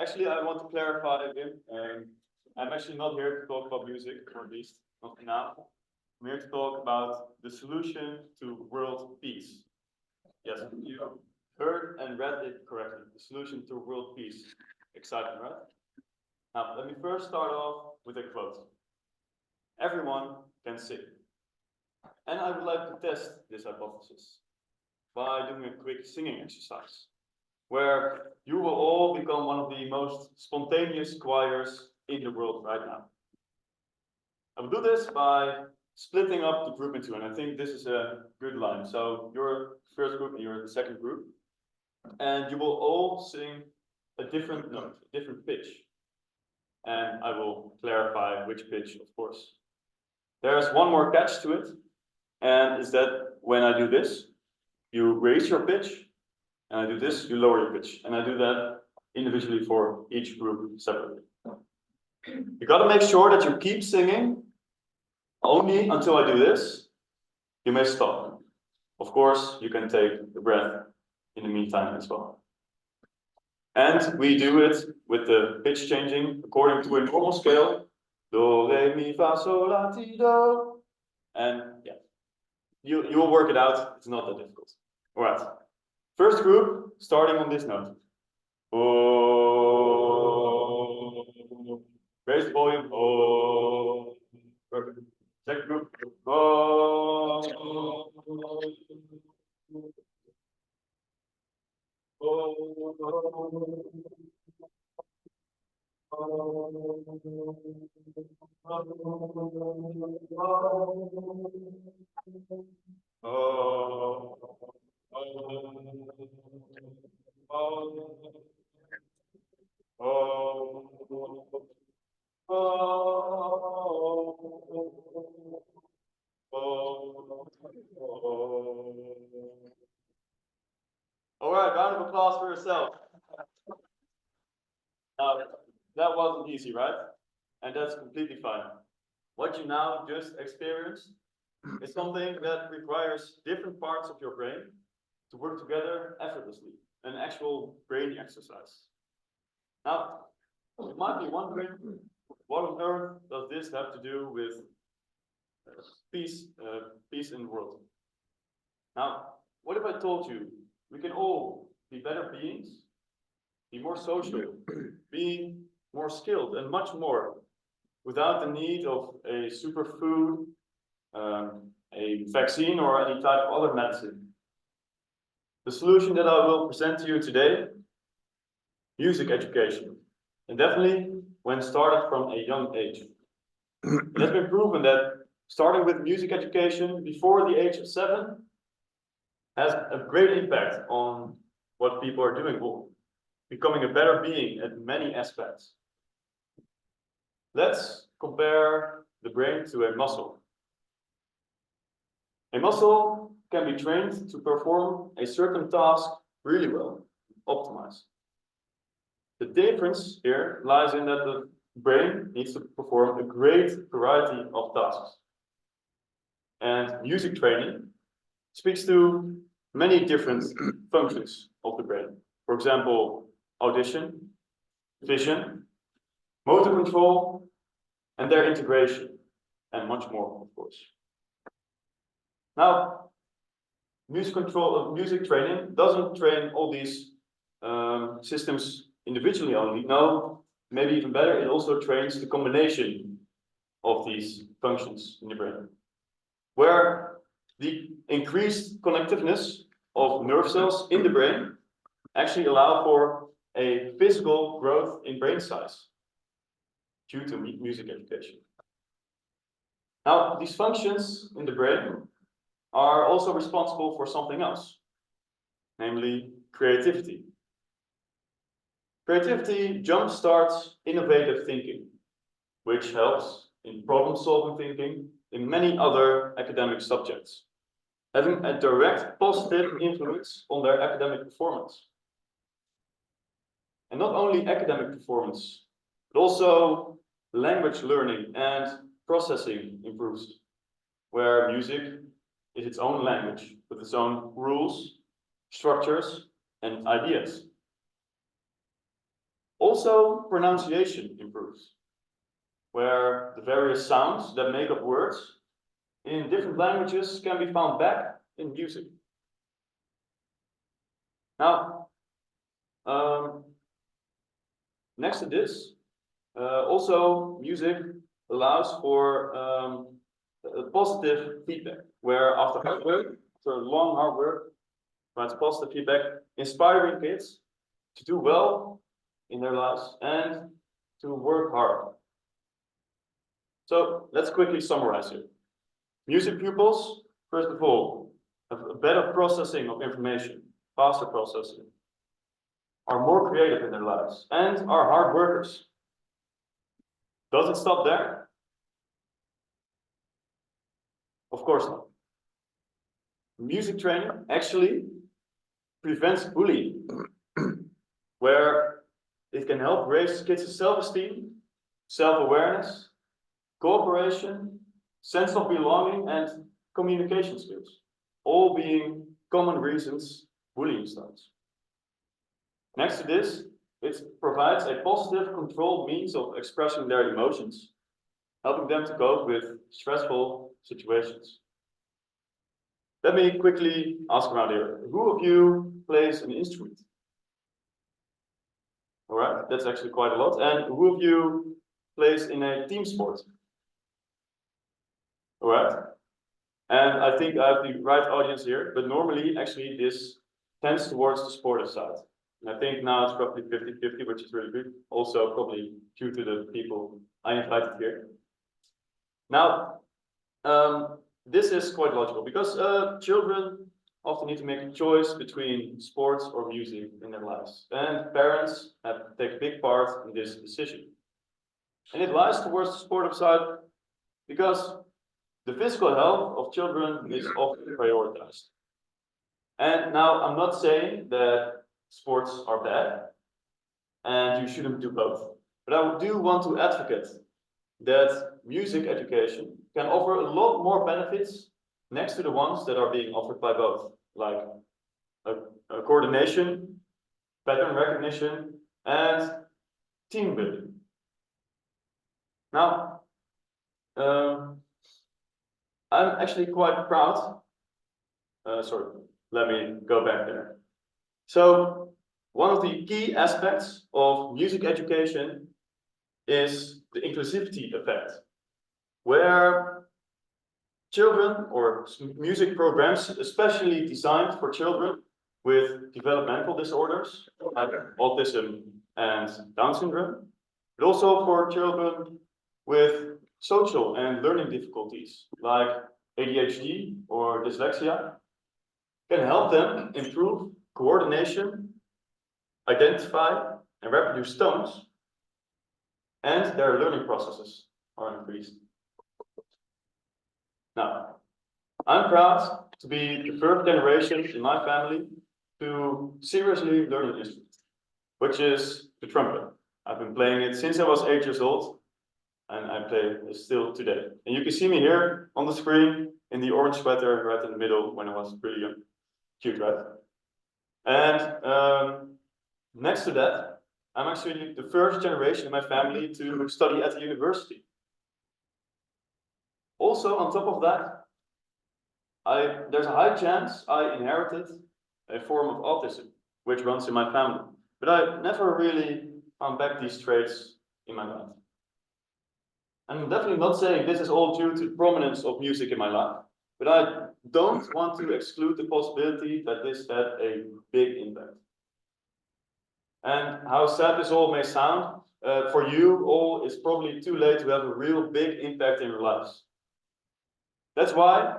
Actually, I want to clarify again. I'm actually not here to talk about music, or at least not now. I'm here to talk about the solution to world peace. Yes, you heard and read it correctly. The solution to world peace. Exciting, right? Now, let me first start off with a quote. Everyone can sing. And I would like to test this hypothesis by doing a quick singing exercise, where you will all become one of the most spontaneous choirs in the world right now. I will do this by splitting up the group into, and I think this is a good line. So you're the first group and you're the second group, and you will all sing a different note, a different pitch. And I will clarify which pitch, of course. There's one more catch to it, and is that when I do this, you raise your pitch, and I do this, you lower your pitch. And I do that individually for each group separately. You gotta make sure that you keep singing only until I do this. You may stop. Of course, you can take a breath in the meantime as well. And we do it with the pitch changing according to a normal scale. Do, re, mi, fa, sol, la, ti, do. And yeah, you will work it out. It's not that difficult. All right. First group, starting on this note. Oh. Raise the volume. Oh. Perfect. Second group. Oh. All right, round of applause for yourself. Now, that wasn't easy, right? And that's completely fine. What you now just experienced is something that requires different parts of your brain to work together effortlessly, an actual brain exercise. Now, you might be wondering, what on earth does this have to do with peace in the world? Now, what if I told you we can all be better beings, be more social, be more skilled, and much more, without the need of a superfood, a vaccine, or any type of other medicine? The solution that I will present to you today: music education, and definitely when started from a young age. It has been proven that starting with music education before the age of 7 has a great impact on what people are doing, becoming a better being at many aspects. Let's compare the brain to a muscle. A muscle can be trained to perform a certain task really well, optimized. The difference here lies in that the brain needs to perform a great variety of tasks. And music training speaks to many different functions of the brain. For example, audition, vision, motor control, and their integration, and much more, of course. Now, music training doesn't train all these systems individually only. No, maybe even better, it also trains the combination of these functions in the brain, where the increased connectiveness of nerve cells in the brain actually allow for a physical growth in brain size due to music education. Now, these functions in the brain are also responsible for something else, namely creativity. Creativity jumpstarts innovative thinking, which helps in problem-solving thinking in many other academic subjects, having a direct positive influence on their academic performance. And not only academic performance, but also language learning and processing improves, where music is its own language with its own rules, structures, and ideas. Also, pronunciation improves, where the various sounds that make up words in different languages can be found back in music. Now, next to this, also music allows for positive feedback, where after hard work, after long hard work, provides positive feedback, inspiring kids to do well in their lives and to work hard. So let's quickly summarize here. Music pupils, first of all, have a better processing of information, faster processing, are more creative in their lives, and are hard workers. Does it stop there? Of course not. Music training actually prevents bullying, where it can help raise kids' self-esteem, self-awareness, cooperation, sense of belonging, and communication skills, all being common reasons bullying starts. Next to this, it provides a positive, controlled means of expressing their emotions, helping them to cope with stressful situations. Let me quickly ask around here. Who of you plays an instrument? All right, that's actually quite a lot. And who of you plays in a team sport? All right. And I think I have the right audience here, but normally, actually, this tends towards the sportive side. And I think now it's roughly 50-50, which is really good. Also, probably due to the people I invited here. Now, this is quite logical because children often need to make a choice between sports or music in their lives. And parents have to take a big part in this decision. And it lies towards the sportive side because the physical health of children is often prioritized. And now I'm not saying that sports are bad and you shouldn't do both. But I do want to advocate that music education can offer a lot more benefits next to the ones that are being offered by both, like a coordination, pattern recognition, and team building. Now, I'm actually quite proud. Sorry, let me go back there. So, one of the key aspects of music education is the inclusivity effect, where children or music programs, especially designed for children with developmental disorders like autism and Down syndrome, but also for children with social and learning difficulties like ADHD or dyslexia, can help them improve coordination, identify and reproduce tones, and their learning processes are increased. Now, I'm proud to be the first generation in my family to seriously learn an instrument, which is the trumpet. I've been playing it since I was 8 years old, and I play it still today. And you can see me here on the screen in the orange sweater right in the middle when I was really young. Cute, right? And next to that, I'm actually the first generation in my family to study at the university. Also, on top of that, there's a high chance I inherited a form of autism, which runs in my family. But I never really found back these traits in my life. And I'm definitely not saying this is all due to the prominence of music in my life, but I don't want to exclude the possibility that this had a big impact. And how sad this all may sound, for you all, it's probably too late to have a real big impact in your lives. That's why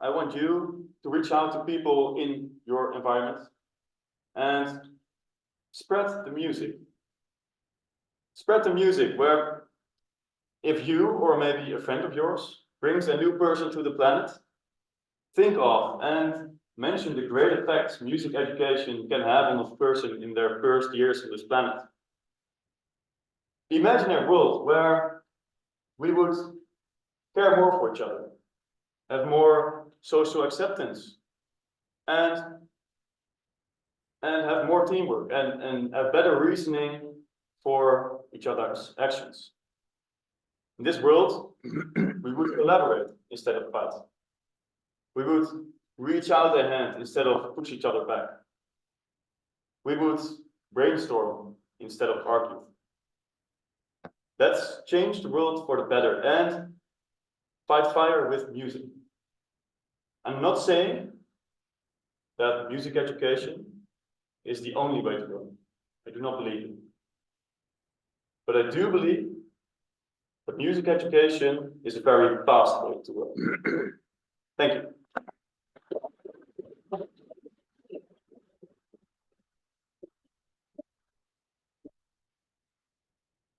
I want you to reach out to people in your environment and spread the music. Spread the music where if you or maybe a friend of yours brings a new person to the planet, think of and mention the great effects music education can have on a person in their first years on this planet. Imagine a world where we would care more for each other, have more social acceptance, and have more teamwork and have better reasoning for each other's actions. In this world, we would collaborate instead of fight. We would reach out a hand instead of push each other back. We would brainstorm instead of argue. Let's change the world for the better and fight fire with music. I'm not saying that music education is the only way to go. I do not believe it. But I do believe that music education is a very fast way to go. Thank you.